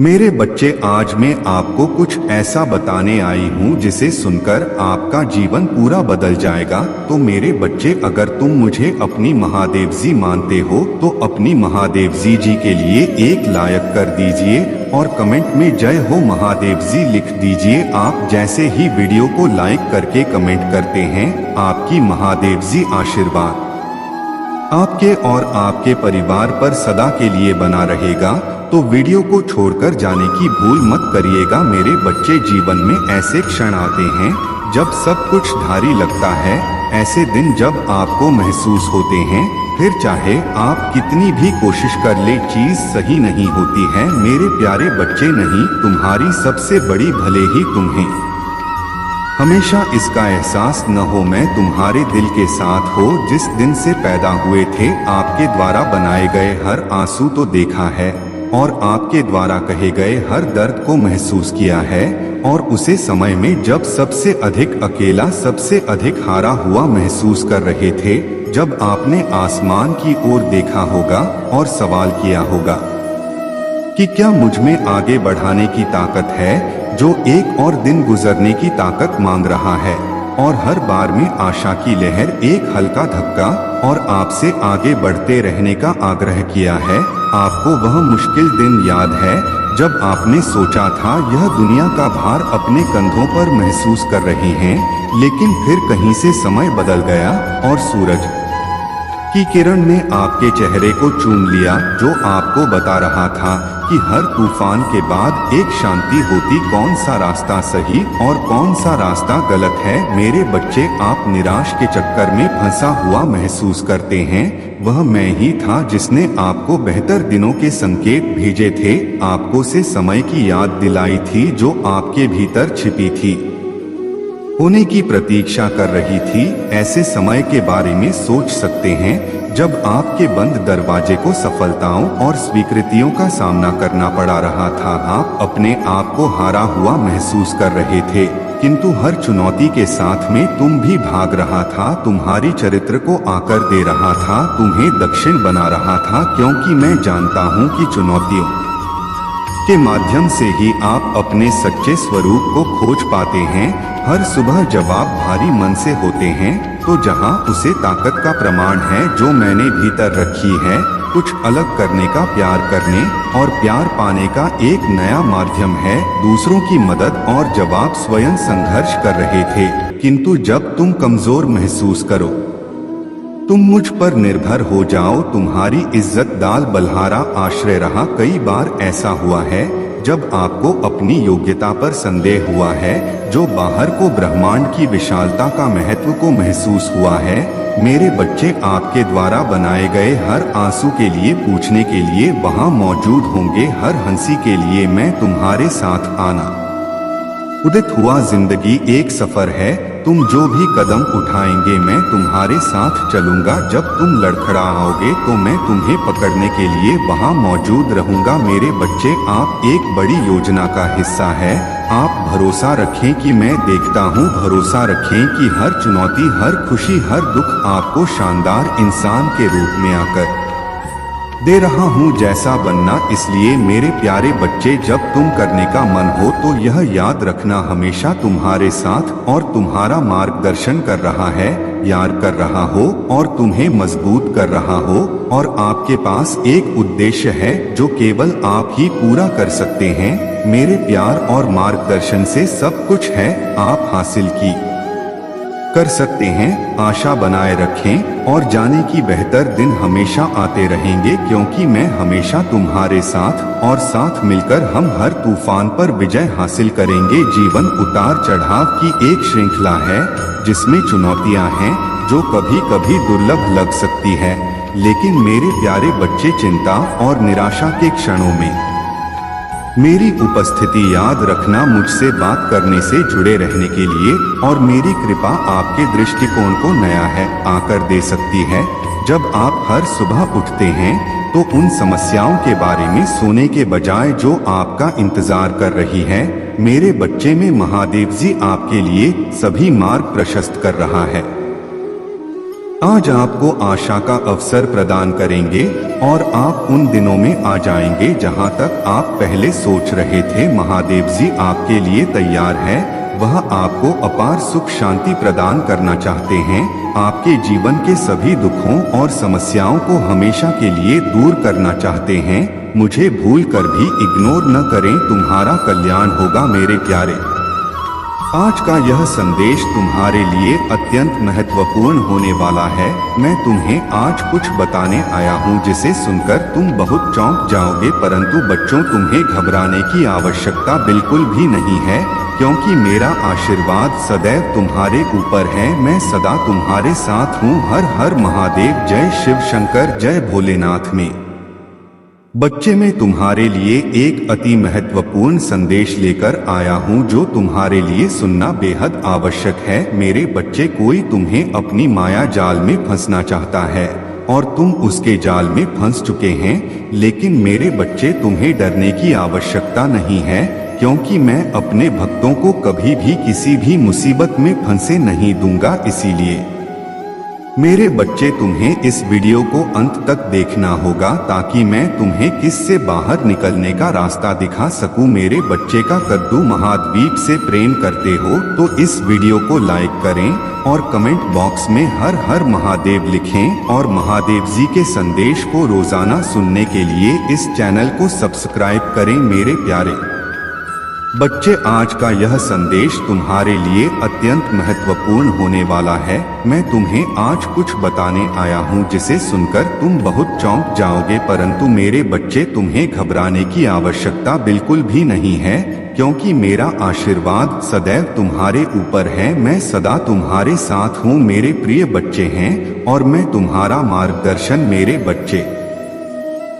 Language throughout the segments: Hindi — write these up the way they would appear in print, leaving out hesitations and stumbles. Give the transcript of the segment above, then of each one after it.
मेरे बच्चे, आज मैं आपको कुछ ऐसा बताने आई हूँ जिसे सुनकर आपका जीवन पूरा बदल जाएगा। तो मेरे बच्चे, अगर तुम मुझे अपनी महादेव जी मानते हो तो अपनी महादेव जी के लिए एक लाइक कर दीजिए और कमेंट में जय हो महादेव जी लिख दीजिए। आप जैसे ही वीडियो को लाइक करके कमेंट करते हैं, आपकी महादेव जी आशीर्वाद आपके और आपके परिवार पर सदा के लिए बना रहेगा। तो वीडियो को छोड़कर जाने की भूल मत करिएगा। मेरे बच्चे, जीवन में ऐसे क्षण आते हैं जब सब कुछ भारी लगता है। ऐसे दिन जब आपको महसूस होते हैं फिर चाहे आप कितनी भी कोशिश कर ले, चीज सही नहीं होती है। मेरे प्यारे बच्चे, नहीं, तुम्हारी सबसे बड़ी भले ही तुम्हें हमेशा इसका एहसास न हो। मैं तुम्हारे दिल के साथ हो। जिस दिन से पैदा हुए थे आपके द्वारा बनाए गए हर आंसू तो देखा है और आपके द्वारा कहे गए हर दर्द को महसूस किया है। और उसे समय में जब सबसे अधिक अकेला, सबसे अधिक हारा हुआ महसूस कर रहे थे, जब आपने आसमान की ओर देखा होगा और सवाल किया होगा कि क्या मुझ में आगे बढ़ाने की ताकत है, जो एक और दिन गुजरने की ताकत मांग रहा है। और हर बार में आशा की लहर, एक हल्का धक्का और आपसे आगे बढ़ते रहने का आग्रह किया है। आपको वह मुश्किल दिन याद है जब आपने सोचा था यह दुनिया का भार अपने कंधों पर महसूस कर रहे हैं, लेकिन फिर कहीं से समय बदल गया और सूरज की किरण ने आपके चेहरे को चूम लिया, जो आपको बता रहा था कि हर तूफान के बाद एक शांति होती। कौन सा रास्ता सही और कौन सा रास्ता गलत है। मेरे बच्चे, आप निराश के चक्कर में फंसा हुआ महसूस करते हैं। वह मैं ही था जिसने आपको बेहतर दिनों के संकेत भेजे थे, आपको से समय की याद दिलाई थी जो आपके भीतर छिपी थी, होने की प्रतीक्षा कर रही थी। ऐसे समय के बारे में सोच सकते हैं जब आपके बंद दरवाजे को सफलताओं और स्वीकृतियों का सामना करना पड़ा रहा था। आप अपने आप को हारा हुआ महसूस कर रहे थे, किंतु हर चुनौती के साथ में तुम भी भाग रहा था। तुम्हारी चरित्र को आकर दे रहा था, तुम्हें दक्षिण बना रहा था, क्योंकि मैं जानता हूँ कि चुनौतियों के माध्यम से ही आप अपने सच्चे स्वरूप को खोज पाते हैं। हर सुबह जब आप भारी मन से होते हैं तो जहां उसे ताकत का प्रमाण है जो मैंने भीतर रखी है, कुछ अलग करने का, प्यार करने और प्यार पाने का एक नया माध्यम है। दूसरों की मदद और जब आप स्वयं संघर्ष कर रहे थे, किंतु जब तुम कमजोर महसूस करो, तुम मुझ पर निर्भर हो जाओ, तुम्हारी इज्जत दाल बल्हारा आश्रय रहा। कई बार ऐसा हुआ है जब आपको अपनी योग्यता पर संदेह हुआ है, जो बाहर को ब्रह्मांड की विशालता का महत्व को महसूस हुआ है। मेरे बच्चे, आपके द्वारा बनाए गए हर आंसू के लिए पूछने के लिए वहां मौजूद होंगे। हर हंसी के लिए मैं तुम्हारे साथ आना उदित हुआ। जिंदगी एक सफर है, तुम जो भी कदम उठाएंगे मैं तुम्हारे साथ चलूंगा। जब तुम लड़खड़ाओगे तो मैं तुम्हें पकड़ने के लिए वहां मौजूद रहूंगा। मेरे बच्चे, आप एक बड़ी योजना का हिस्सा है। आप भरोसा रखें कि मैं देखता हूं, भरोसा रखें कि हर चुनौती, हर खुशी, हर दुख आपको शानदार इंसान के रूप में आकर दे रहा हूँ जैसा बनना। इसलिए मेरे प्यारे बच्चे, जब तुम करने का मन हो तो यह याद रखना, हमेशा तुम्हारे साथ और तुम्हारा मार्गदर्शन कर रहा है, यार कर रहा हो और तुम्हें मजबूत कर रहा हो। और आपके पास एक उद्देश्य है जो केवल आप ही पूरा कर सकते हैं। मेरे प्यार और मार्गदर्शन से सब कुछ है, आप हासिल कर सकते हैं। आशा बनाए रखें और जाने की बेहतर दिन हमेशा आते रहेंगे, क्योंकि मैं हमेशा तुम्हारे साथ और साथ मिलकर हम हर तूफान पर विजय हासिल करेंगे। जीवन उतार चढ़ाव की एक श्रृंखला है जिसमें चुनौतियां हैं जो कभी कभी दुर्लभ लग सकती है, लेकिन मेरे प्यारे बच्चे, चिंता और निराशा के क्षणों में मेरी उपस्थिति याद रखना। मुझसे बात करने से जुड़े रहने के लिए और मेरी कृपा आपके दृष्टिकोण को नया है आकर दे सकती है। जब आप हर सुबह उठते हैं तो उन समस्याओं के बारे में सोने के बजाय जो आपका इंतजार कर रही है, मेरे बच्चे में महादेव जी आपके लिए सभी मार्ग प्रशस्त कर रहा है। आज आपको आशा का अवसर प्रदान करेंगे और आप उन दिनों में आ जाएंगे जहां तक आप पहले सोच रहे थे। महादेव जी आपके लिए तैयार है। वह आपको अपार सुख शांति प्रदान करना चाहते हैं। आपके जीवन के सभी दुखों और समस्याओं को हमेशा के लिए दूर करना चाहते हैं। मुझे भूल कर भी इग्नोर न करें, तुम्हारा कल्याण होगा मेरे प्यारे। आज का यह संदेश तुम्हारे लिए अत्यंत महत्वपूर्ण होने वाला है। मैं तुम्हें आज कुछ बताने आया हूँ जिसे सुनकर तुम बहुत चौंक जाओगे, परंतु बच्चों तुम्हें घबराने की आवश्यकता बिल्कुल भी नहीं है, क्योंकि मेरा आशीर्वाद सदैव तुम्हारे ऊपर है। मैं सदा तुम्हारे साथ हूँ। हर हर महादेव, जय शिव शंकर, जय भोलेनाथ। में बच्चे मैं तुम्हारे लिए एक अति महत्वपूर्ण संदेश लेकर आया हूँ जो तुम्हारे लिए सुनना बेहद आवश्यक है। मेरे बच्चे, कोई तुम्हें अपनी माया जाल में फंसना चाहता है और तुम उसके जाल में फंस चुके हैं। लेकिन मेरे बच्चे, तुम्हें डरने की आवश्यकता नहीं है, क्योंकि मैं अपने भक्तों को कभी भी किसी भी मुसीबत में फंसे नहीं दूंगा। इसीलिए मेरे बच्चे, तुम्हें इस वीडियो को अंत तक देखना होगा ताकि मैं तुम्हें किससे बाहर निकलने का रास्ता दिखा सकूं। मेरे बच्चे का कद्दू महाद्वीप से प्रेम करते हो तो इस वीडियो को लाइक करें और कमेंट बॉक्स में हर हर महादेव लिखें और महादेव जी के संदेश को रोजाना सुनने के लिए इस चैनल को सब्सक्राइब करें। मेरे प्यारे बच्चे, आज का यह संदेश तुम्हारे लिए अत्यंत महत्वपूर्ण होने वाला है। मैं तुम्हें आज कुछ बताने आया हूँ जिसे सुनकर तुम बहुत चौंक जाओगे, परंतु मेरे बच्चे, तुम्हें घबराने की आवश्यकता बिल्कुल भी नहीं है, क्योंकि मेरा आशीर्वाद सदैव तुम्हारे ऊपर है। मैं सदा तुम्हारे साथ हूँ। मेरे प्रिय बच्चे हैं और मैं तुम्हारा मार्गदर्शन मेरे बच्चे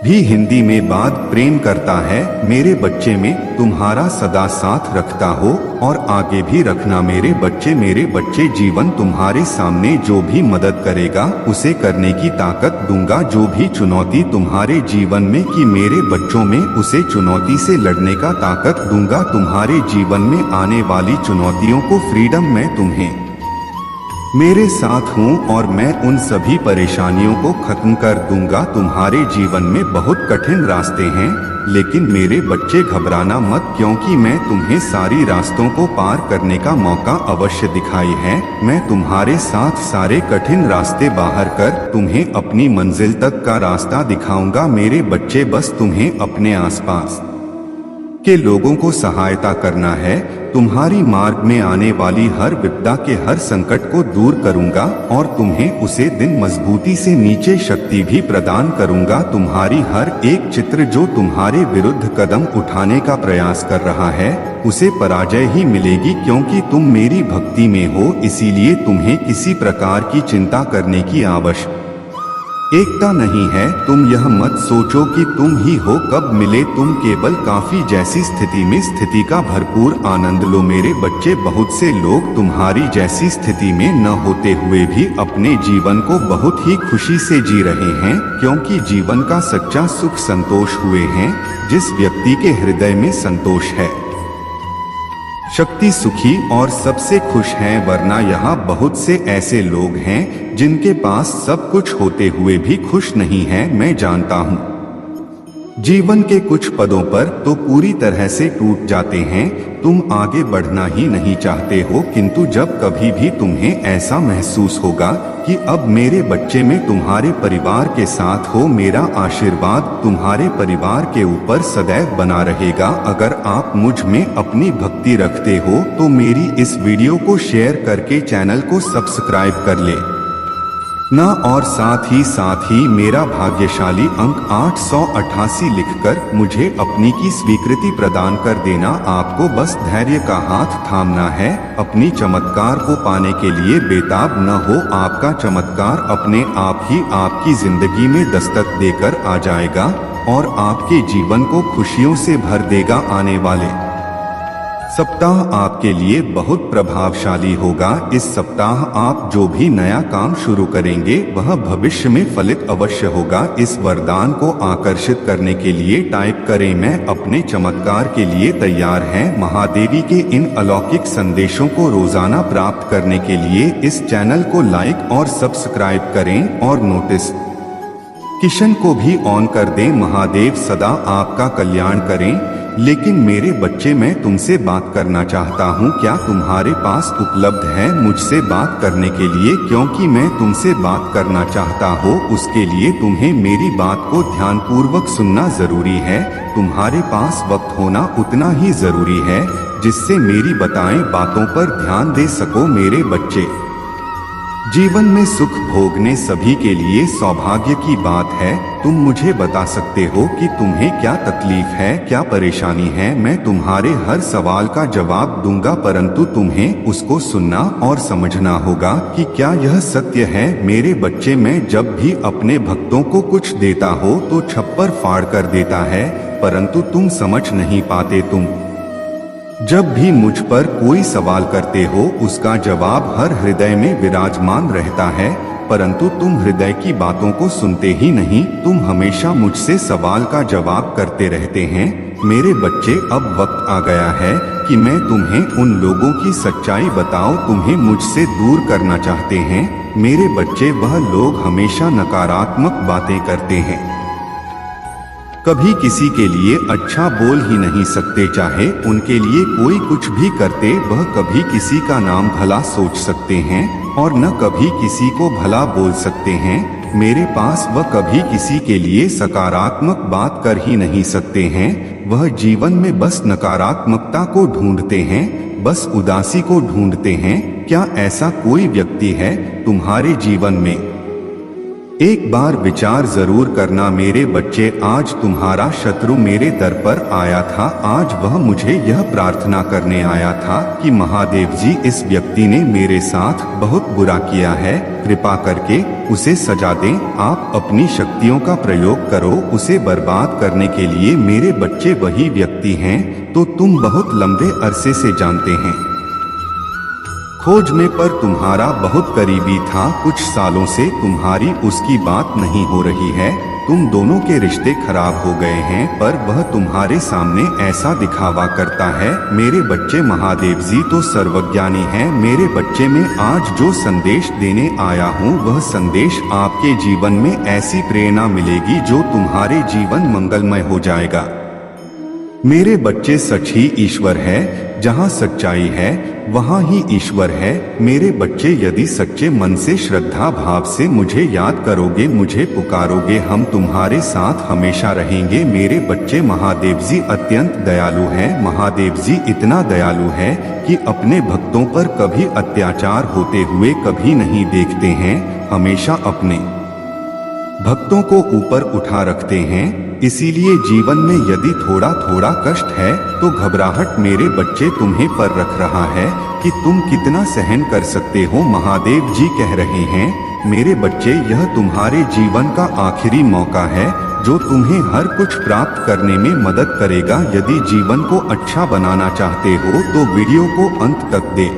भी हिंदी में बात प्रेम करता है। मेरे बच्चे में तुम्हारा सदा साथ रखता हो और आगे भी रखना। मेरे बच्चे, जीवन तुम्हारे सामने जो भी मदद करेगा उसे करने की ताकत दूंगा। जो भी चुनौती तुम्हारे जीवन में कि मेरे बच्चों में, उसे चुनौती से लड़ने का ताकत दूंगा। तुम्हारे जीवन में आने वाली चुनौतियों को फ्रीडम मैं तुम्हें मेरे साथ हूँ और मैं उन सभी परेशानियों को खत्म कर दूंगा। तुम्हारे जीवन में बहुत कठिन रास्ते हैं, लेकिन मेरे बच्चे घबराना मत, क्योंकि मैं तुम्हें सारी रास्तों को पार करने का मौका अवश्य दिखाई है। मैं तुम्हारे साथ सारे कठिन रास्ते बाहर कर तुम्हें अपनी मंजिल तक का रास्ता दिखाऊंगा। मेरे बच्चे, बस तुम्हें अपने आसपास के लोगों को सहायता करना है। तुम्हारी मार्ग में आने वाली हर विपदा के हर संकट को दूर करूंगा और तुम्हें उसे दिन मजबूती से नीचे शक्ति भी प्रदान करूंगा। तुम्हारी हर एक चित्र जो तुम्हारे विरुद्ध कदम उठाने का प्रयास कर रहा है, उसे पराजय ही मिलेगी, क्योंकि तुम मेरी भक्ति में हो। इसीलिए तुम्हें किसी प्रकार की चिंता करने की एकता नहीं है। तुम यह मत सोचो कि तुम ही हो कब मिले, तुम केवल काफी जैसी स्थिति में स्थिति का भरपूर आनंद लो। मेरे बच्चे, बहुत से लोग तुम्हारी जैसी स्थिति में न होते हुए भी अपने जीवन को बहुत ही खुशी से जी रहे हैं, क्योंकि जीवन का सच्चा सुख संतोष हुए हैं। जिस व्यक्ति के हृदय में संतोष है, शक्ति सुखी और सबसे खुश हैं। वरना यहाँ बहुत से ऐसे लोग हैं जिनके पास सब कुछ होते हुए भी खुश नहीं हैं। मैं जानता हूँ जीवन के कुछ पदों पर तो पूरी तरह से टूट जाते हैं। तुम आगे बढ़ना ही नहीं चाहते हो, किंतु जब कभी भी तुम्हें ऐसा महसूस होगा कि अब मेरे बच्चे में तुम्हारे परिवार के साथ हो, मेरा आशीर्वाद तुम्हारे परिवार के ऊपर सदैव बना रहेगा। अगर आप मुझ में अपनी भक्ति रखते हो तो मेरी इस वीडियो को शेयर करके चैनल को सब्सक्राइब कर ले ना, और साथ ही मेरा भाग्यशाली अंक 888 लिखकर मुझे अपनी की स्वीकृति प्रदान कर देना। आपको बस धैर्य का हाथ थामना है। अपनी चमत्कार को पाने के लिए बेताब न हो। आपका चमत्कार अपने आप ही आपकी जिंदगी में दस्तक देकर आ जाएगा और आपके जीवन को खुशियों से भर देगा। आने वाले सप्ताह आपके लिए बहुत प्रभावशाली होगा। इस सप्ताह आप जो भी नया काम शुरू करेंगे वह भविष्य में फलित अवश्य होगा। इस वरदान को आकर्षित करने के लिए टाइप करें, मैं अपने चमत्कार के लिए तैयार हैं। महादेवी के इन अलौकिक संदेशों को रोजाना प्राप्त करने के लिए इस चैनल को लाइक और सब्सक्राइब करें और नोटिफिकेशन को भी ऑन कर दें। महादेव सदा आपका कल्याण करें। लेकिन मेरे बच्चे, मैं तुमसे बात करना चाहता हूँ, क्या तुम्हारे पास उपलब्ध है मुझसे बात करने के लिए? क्योंकि मैं तुमसे बात करना चाहता हूँ, उसके लिए तुम्हें मेरी बात को ध्यानपूर्वक सुनना जरूरी है। तुम्हारे पास वक्त होना उतना ही जरूरी है जिससे मेरी बताएं बातों पर ध्यान दे सको। मेरे बच्चे, जीवन में सुख भोगने सभी के लिए सौभाग्य की बात है। तुम मुझे बता सकते हो कि तुम्हें क्या तकलीफ है, क्या परेशानी है। मैं तुम्हारे हर सवाल का जवाब दूंगा, परंतु तुम्हें उसको सुनना और समझना होगा कि क्या यह सत्य है। मेरे बच्चे, मैं जब भी अपने भक्तों को कुछ देता हो तो छप्पर फाड़ कर देता है, परंतु तुम समझ नहीं पाते। तुम जब भी मुझ पर कोई सवाल करते हो उसका जवाब हर हृदय में विराजमान रहता है, परंतु तुम हृदय की बातों को सुनते ही नहीं। तुम हमेशा मुझसे सवाल का जवाब करते रहते हैं। मेरे बच्चे, अब वक्त आ गया है कि मैं तुम्हें उन लोगों की सच्चाई बताऊं तुम्हें मुझसे दूर करना चाहते हैं। मेरे बच्चे, वह लोग हमेशा नकारात्मक बातें करते हैं, कभी किसी के लिए अच्छा बोल ही नहीं सकते, चाहे उनके लिए कोई कुछ भी करते। वह कभी किसी का नाम भला सोच सकते हैं और न कभी किसी को भला बोल सकते हैं। मेरे पास वह कभी किसी के लिए सकारात्मक बात कर ही नहीं सकते हैं। वह जीवन में बस नकारात्मकता को ढूंढते हैं, बस उदासी को ढूंढते हैं। क्या ऐसा कोई व्यक्ति है तुम्हारे जीवन में? एक बार विचार जरूर करना मेरे बच्चे। आज तुम्हारा शत्रु मेरे दर पर आया था। आज वह मुझे यह प्रार्थना करने आया था कि महादेव जी, इस व्यक्ति ने मेरे साथ बहुत बुरा किया है, कृपा करके उसे सजा दें। आप अपनी शक्तियों का प्रयोग करो उसे बर्बाद करने के लिए। मेरे बच्चे, वही व्यक्ति हैं तो तुम बहुत लंबे अरसे से जानते हैं। खोज में पर तुम्हारा बहुत करीबी था। कुछ सालों से तुम्हारी उसकी बात नहीं हो रही है। तुम दोनों के रिश्ते खराब हो गए हैं, पर वह तुम्हारे सामने ऐसा दिखावा करता है। मेरे बच्चे, महादेव जी तो सर्वज्ञानी हैं। मेरे बच्चे, में आज जो संदेश देने आया हूँ वह संदेश आपके जीवन में ऐसी प्रेरणा मिलेगी जो तुम्हारे जीवन मंगलमय हो जाएगा। मेरे बच्चे, सच ही ईश्वर है। जहाँ सच्चाई है वहाँ ही ईश्वर है। मेरे बच्चे, यदि सच्चे मन से श्रद्धा भाव से मुझे याद करोगे, मुझे पुकारोगे, हम तुम्हारे साथ हमेशा रहेंगे। मेरे बच्चे, महादेव जी अत्यंत दयालु हैं। महादेव जी इतना दयालु है कि अपने भक्तों पर कभी अत्याचार होते हुए कभी नहीं देखते हैं, हमेशा अपने भक्तों को ऊपर उठा रखते हैं। इसीलिए जीवन में यदि थोड़ा थोड़ा कष्ट है तो घबराहट मेरे बच्चे तुम्हें पर रख रहा है कि तुम कितना सहन कर सकते हो। महादेव जी कह रहे हैं, मेरे बच्चे, यह तुम्हारे जीवन का आखिरी मौका है जो तुम्हें हर कुछ प्राप्त करने में मदद करेगा। यदि जीवन को अच्छा बनाना चाहते हो तो वीडियो को अंत तक दे,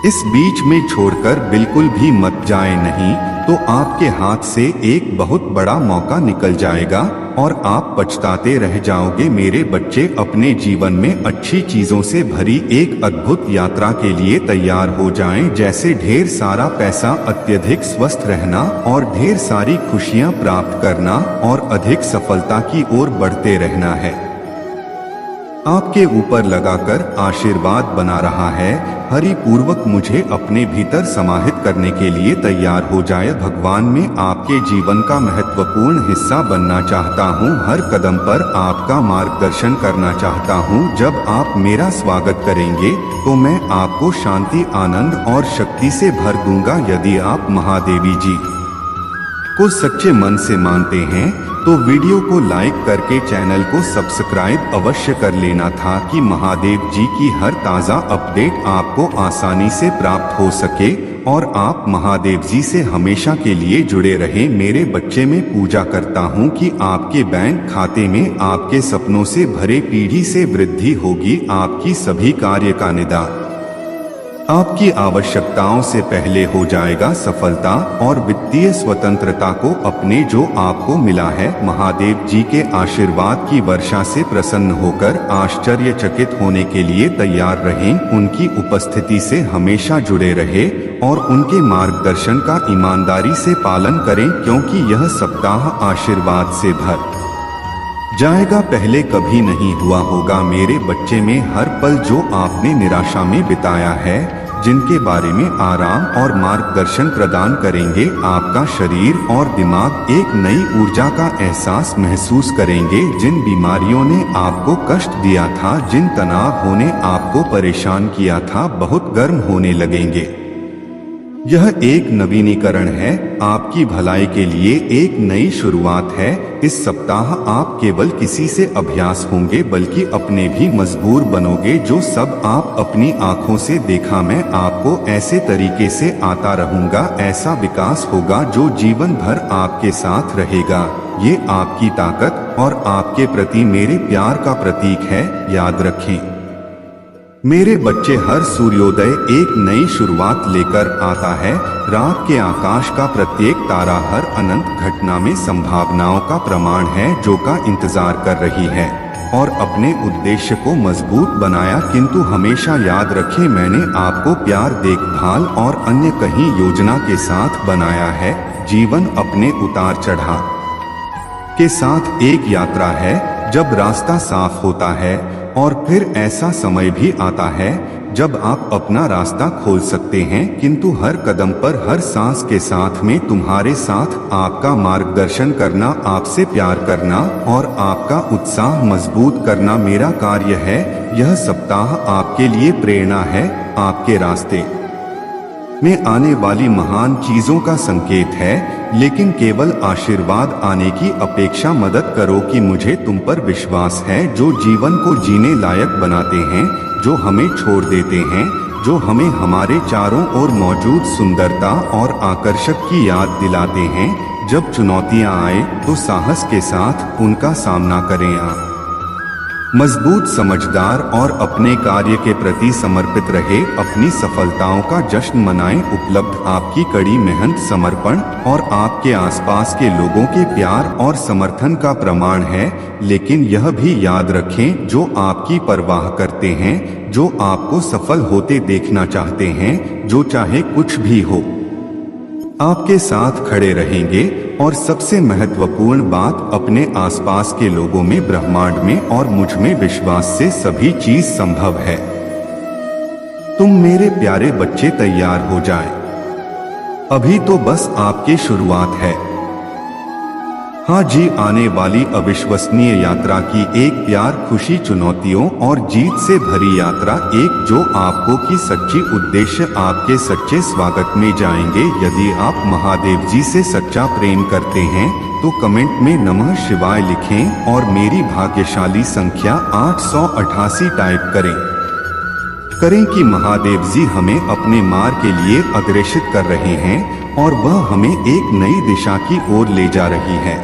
इस बीच में छोड़कर बिल्कुल भी मत जाए, नहीं तो आपके हाथ से एक बहुत बड़ा मौका निकल जाएगा और आप पछताते रह जाओगे। मेरे बच्चे, अपने जीवन में अच्छी चीजों से भरी एक अद्भुत यात्रा के लिए तैयार हो जाएं, जैसे ढेर सारा पैसा, अत्यधिक स्वस्थ रहना और ढेर सारी खुशियां प्राप्त करना और अधिक सफलता की ओर बढ़ते रहना है। आपके ऊपर लगाकर आशीर्वाद बना रहा है। हरि पूर्वक मुझे अपने भीतर समाहित करने के लिए तैयार हो जाए। भगवान में आपके जीवन का महत्वपूर्ण हिस्सा बनना चाहता हूँ। हर कदम पर आपका मार्गदर्शन करना चाहता हूँ। जब आप मेरा स्वागत करेंगे तो मैं आपको शांति, आनंद और शक्ति से भर दूंगा। यदि आप महादेवी जी को सच्चे मन से मानते हैं तो वीडियो को लाइक करके चैनल को सब्सक्राइब अवश्य कर लेना था कि महादेव जी की हर ताज़ा अपडेट आपको आसानी से प्राप्त हो सके और आप महादेव जी से हमेशा के लिए जुड़े रहें। मेरे बच्चे, मैं पूजा करता हूँ कि आपके बैंक खाते में आपके सपनों से भरे पीढ़ी से वृद्धि होगी, आपकी सभी कार्य का निदान आपकी आवश्यकताओं से पहले हो जाएगा। सफलता और वित्तीय स्वतंत्रता को अपने जो आपको मिला है, महादेव जी के आशीर्वाद की वर्षा से प्रसन्न होकर आश्चर्यचकित होने के लिए तैयार रहें। उनकी उपस्थिति से हमेशा जुड़े रहे और उनके मार्गदर्शन का ईमानदारी से पालन करें, क्योंकि यह सप्ताह आशीर्वाद से भर जाएगा, पहले कभी नहीं हुआ होगा। मेरे बच्चे, में हर पल जो आपने निराशा में बिताया है, जिनके बारे में आराम और मार्गदर्शन प्रदान करेंगे, आपका शरीर और दिमाग एक नई ऊर्जा का एहसास महसूस करेंगे। जिन बीमारियों ने आपको कष्ट दिया था, जिन तनावों ने आपको परेशान किया था, बहुत गर्म होने लगेंगे। यह एक नवीनीकरण है, आपकी भलाई के लिए एक नई शुरुआत है। इस सप्ताह आप केवल किसी से अभ्यास होंगे, बल्कि अपने भी मजबूर बनोगे। जो सब आप अपनी आंखों से देखा, मैं आपको ऐसे तरीके से आता रहूंगा, ऐसा विकास होगा जो जीवन भर आपके साथ रहेगा। ये आपकी ताकत और आपके प्रति मेरे प्यार का प्रतीक है, याद रखें। मेरे बच्चे, हर सूर्योदय एक नई शुरुआत लेकर आता है। रात के आकाश का प्रत्येक तारा हर अनंत घटना में संभावनाओं का प्रमाण है, जो का इंतजार कर रही है और अपने उद्देश्य को मजबूत बनाया। किंतु हमेशा याद रखें, मैंने आपको प्यार, देखभाल और अन्य कहीं योजना के साथ बनाया है। जीवन अपने उतार चढ़ाव के साथ एक यात्रा है। जब रास्ता साफ होता है और फिर ऐसा समय भी आता है जब आप अपना रास्ता खोल सकते हैं, किंतु हर कदम पर, हर सांस के साथ में तुम्हारे साथ आपका मार्गदर्शन करना, आपसे प्यार करना और आपका उत्साह मजबूत करना मेरा कार्य है। यह सप्ताह आपके लिए प्रेरणा है, आपके रास्ते में आने वाली महान चीजों का संकेत है, लेकिन केवल आशीर्वाद आने की अपेक्षा मदद करो कि मुझे तुम पर विश्वास है, जो जीवन को जीने लायक बनाते हैं, जो हमें छोड़ देते हैं, जो हमें हमारे चारों ओर मौजूद सुंदरता और आकर्षक की याद दिलाते हैं। जब चुनौतियां आए तो साहस के साथ उनका सामना करें। आप मजबूत, समझदार और अपने कार्य के प्रति समर्पित रहे। अपनी सफलताओं का जश्न मनाएं। उपलब्ध आपकी कड़ी मेहनत, समर्पण और आपके आसपास के लोगों के प्यार और समर्थन का प्रमाण है। लेकिन यह भी याद रखें, जो आपकी परवाह करते हैं, जो आपको सफल होते देखना चाहते हैं, जो चाहे कुछ भी हो, आपके साथ खड़े रहेंगे। और सबसे महत्वपूर्ण बात, अपने आसपास के लोगों में, ब्रह्मांड में और मुझ में विश्वास से सभी चीज संभव है। तुम मेरे प्यारे बच्चे तैयार हो जाएं। अभी तो बस आपकी शुरुआत है। हाँ जी, आने वाली अविश्वसनीय यात्रा की एक प्यार, खुशी, चुनौतियों और जीत से भरी यात्रा, एक जो आपको की सच्ची उद्देश्य आपके सच्चे स्वागत में जाएंगे। यदि आप महादेव जी से सच्चा प्रेम करते हैं तो कमेंट में नमः शिवाय लिखें और मेरी भाग्यशाली संख्या 888 टाइप करें कि महादेव जी हमें अपने मार्ग के लिए अग्रेसित कर रहे हैं और वह हमें एक नई दिशा की ओर ले जा रही है।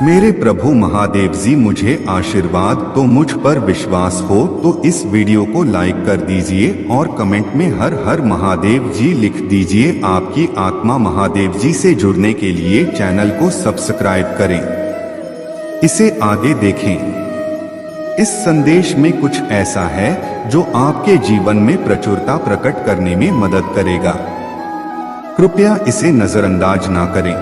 मेरे प्रभु महादेव जी मुझे आशीर्वाद तो मुझ पर विश्वास हो तो इस वीडियो को लाइक कर दीजिए और कमेंट में हर हर महादेव जी लिख दीजिए। आपकी आत्मा महादेव जी से जुड़ने के लिए चैनल को सब्सक्राइब करें, इसे आगे देखें। इस संदेश में कुछ ऐसा है जो आपके जीवन में प्रचुरता प्रकट करने में मदद करेगा। कृपया इसे नजरअंदाज ना करें।